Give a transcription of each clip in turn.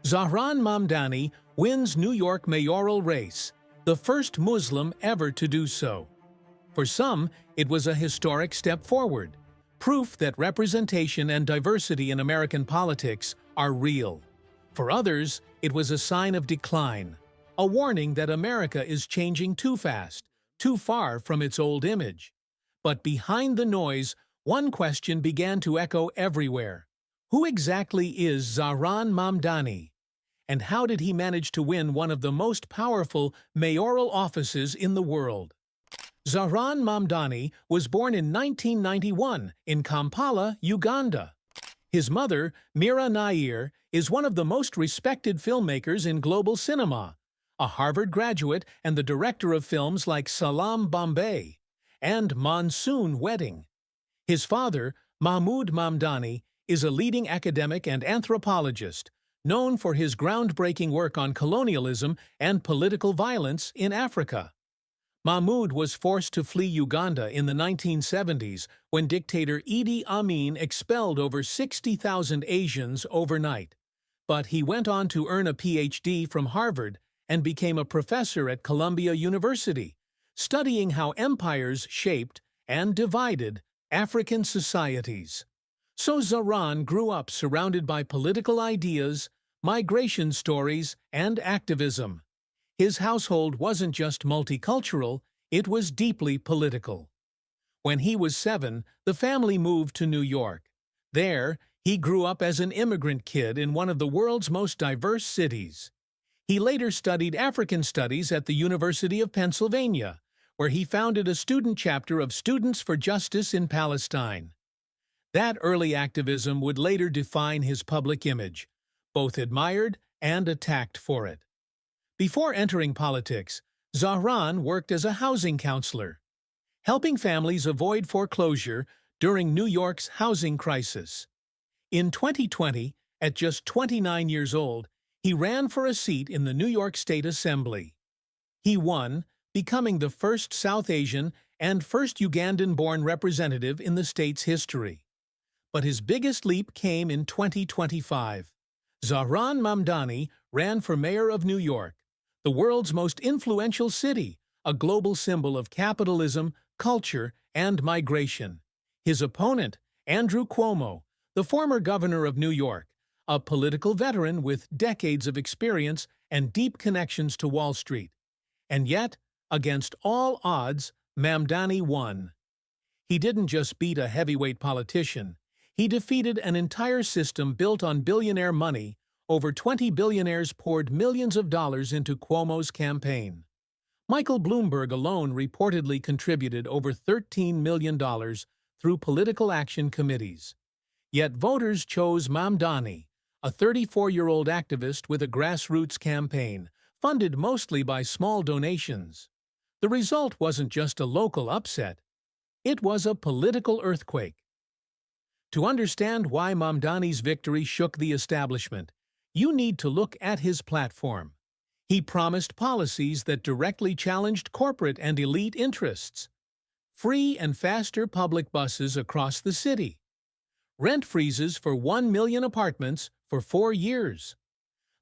Zahran Mamdani wins New York mayoral race, the first Muslim ever to do so. For some, it was a historic step forward, proof that representation and diversity in American politics are real. For others, it was a sign of decline, a warning that America is changing too fast, too far from its old image. But behind the noise, one question began to echo everywhere. Who exactly is Zahran Mamdani? And how did he manage to win one of the most powerful mayoral offices in the world? Zahran Mamdani was born in 1991 in Kampala, Uganda. His mother, Mira Nair, is one of the most respected filmmakers in global cinema, a Harvard graduate and the director of films like Salaam Bombay and Monsoon Wedding. His father, Mahmoud Mamdani, is a leading academic and anthropologist, known for his groundbreaking work on colonialism and political violence in Africa. Mahmoud was forced to flee Uganda in the 1970s when dictator Idi Amin expelled over 60,000 Asians overnight. But he went on to earn a PhD from Harvard and became a professor at Columbia University, studying how empires shaped and divided African societies. So Zahran grew up surrounded by political ideas, migration stories, and activism. His household wasn't just multicultural, it was deeply political. When he was 7, the family moved to New York. There, he grew up as an immigrant kid in one of the world's most diverse cities. He later studied African Studies at the University of Pennsylvania, where he founded a student chapter of Students for Justice in Palestine. That early activism would later define his public image, both admired and attacked for it. Before entering politics, Zahran worked as a housing counselor, helping families avoid foreclosure during New York's housing crisis. In 2020, at just 29 years old, he ran for a seat in the New York State Assembly. He won, becoming the first South Asian and first Ugandan-born representative in the state's history. But his biggest leap came in 2025. Zahran Mamdani ran for mayor of New York, the world's most influential city, a global symbol of capitalism, culture, and migration. His opponent, Andrew Cuomo, the former governor of New York, a political veteran with decades of experience and deep connections to Wall Street. And yet, against all odds, Mamdani won. He didn't just beat a heavyweight politician. He defeated an entire system built on billionaire money. Over 20 billionaires poured millions of dollars into Cuomo's campaign. Michael Bloomberg alone reportedly contributed over $13 million through political action committees. Yet voters chose Mamdani, a 34-year-old activist with a grassroots campaign, funded mostly by small donations. The result wasn't just a local upset. It was a political earthquake. To understand why Mamdani's victory shook the establishment, you need to look at his platform. He promised policies that directly challenged corporate and elite interests. Free and faster public buses across the city. Rent freezes for 1 million apartments for 4 years.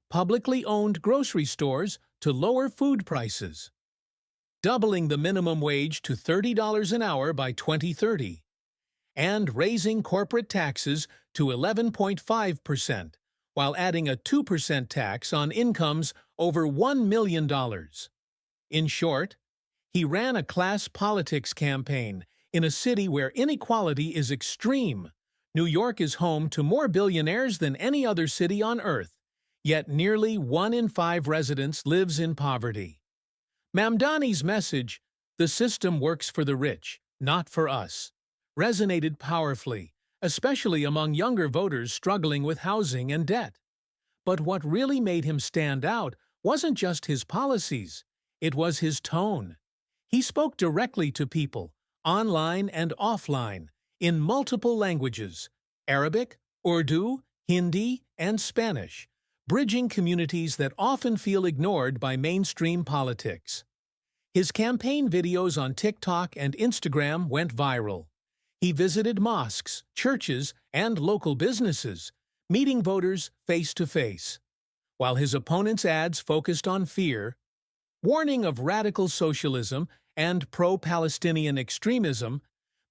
Publicly owned grocery stores to lower food prices. Doubling the minimum wage to $30 an hour by 2030. And raising corporate taxes to 11.5%, while adding a 2% tax on incomes over $1 million. In short, he ran a class politics campaign in a city where inequality is extreme. New York is home to more billionaires than any other city on earth, yet nearly 1 in 5 residents lives in poverty. Mamdani's message, "The system works for the rich, not for us," resonated powerfully, especially among younger voters struggling with housing and debt. But what really made him stand out wasn't just his policies, it was his tone. He spoke directly to people, online and offline, in multiple languages: Arabic, Urdu, Hindi, and Spanish, bridging communities that often feel ignored by mainstream politics. His campaign videos on TikTok and Instagram went viral. He visited mosques, churches, and local businesses, meeting voters face to face. While his opponents' ads focused on fear, warning of radical socialism and pro-Palestinian extremism,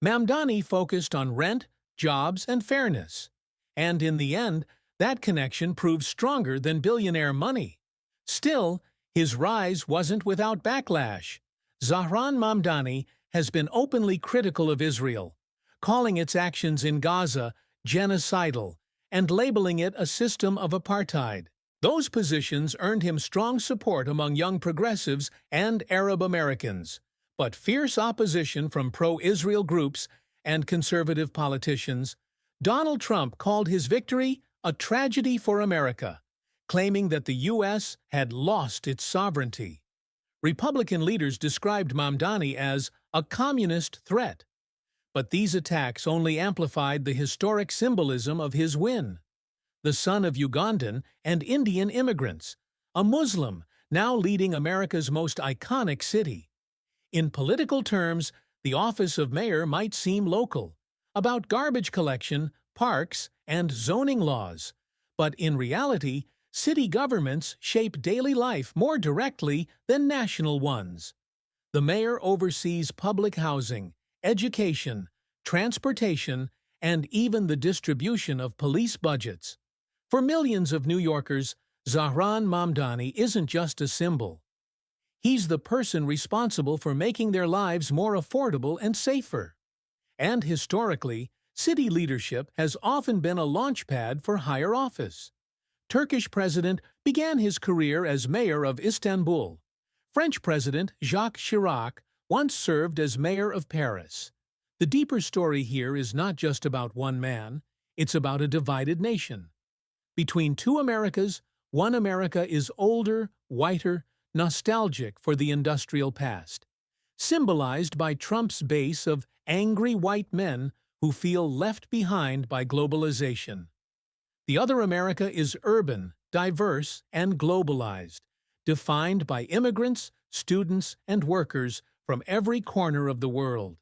Mamdani focused on rent, jobs, and fairness. And in the end, that connection proved stronger than billionaire money. Still, his rise wasn't without backlash. Zahran Mamdani has been openly critical of Israel, calling its actions in Gaza genocidal and labeling it a system of apartheid. Those positions earned him strong support among young progressives and Arab Americans, but fierce opposition from pro-Israel groups and conservative politicians. Donald Trump called his victory a tragedy for America, claiming that the U.S. had lost its sovereignty. Republican leaders described Mamdani as a communist threat, but these attacks only amplified the historic symbolism of his win. The son of Ugandan and Indian immigrants, a Muslim now leading America's most iconic city. In political terms, the office of mayor might seem local, about garbage collection, parks, and zoning laws. But in reality, city governments shape daily life more directly than national ones. The mayor oversees public housing, education, transportation, and even the distribution of police budgets. For millions of New Yorkers, Zahran Mamdani isn't just a symbol. He's the person responsible for making their lives more affordable and safer. And historically, city leadership has often been a launchpad for higher office. Turkish president began his career as mayor of Istanbul. French President Jacques Chirac once served as mayor of Paris. The deeper story here is not just about one man, it's about a divided nation. Between two Americas, one America is older, whiter, nostalgic for the industrial past, symbolized by Trump's base of angry white men who feel left behind by globalization. The other America is urban, diverse, and globalized, defined by immigrants, students, and workers from every corner of the world.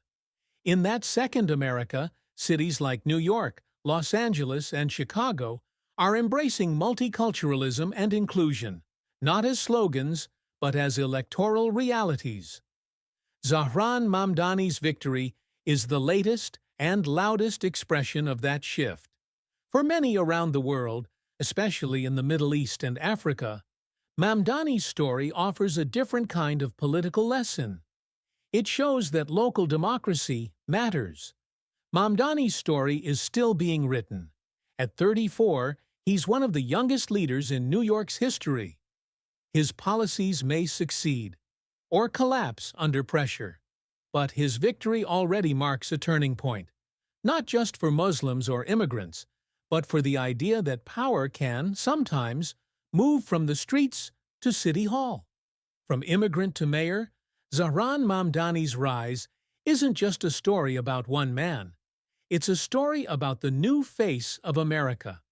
In that second America, cities like New York, Los Angeles, and Chicago are embracing multiculturalism and inclusion, not as slogans, but as electoral realities. Zahran Mamdani's victory is the latest and loudest expression of that shift. For many around the world, especially in the Middle East and Africa, Mamdani's story offers a different kind of political lesson. It shows that local democracy matters. Mamdani's story is still being written. At 34, he's one of the youngest leaders in New York's history. His policies may succeed or collapse under pressure, but his victory already marks a turning point, not just for Muslims or immigrants, but for the idea that power can, sometimes, move from the streets to City Hall. From immigrant to mayor, Zahran Mamdani's rise isn't just a story about one man. It's a story about the new face of America.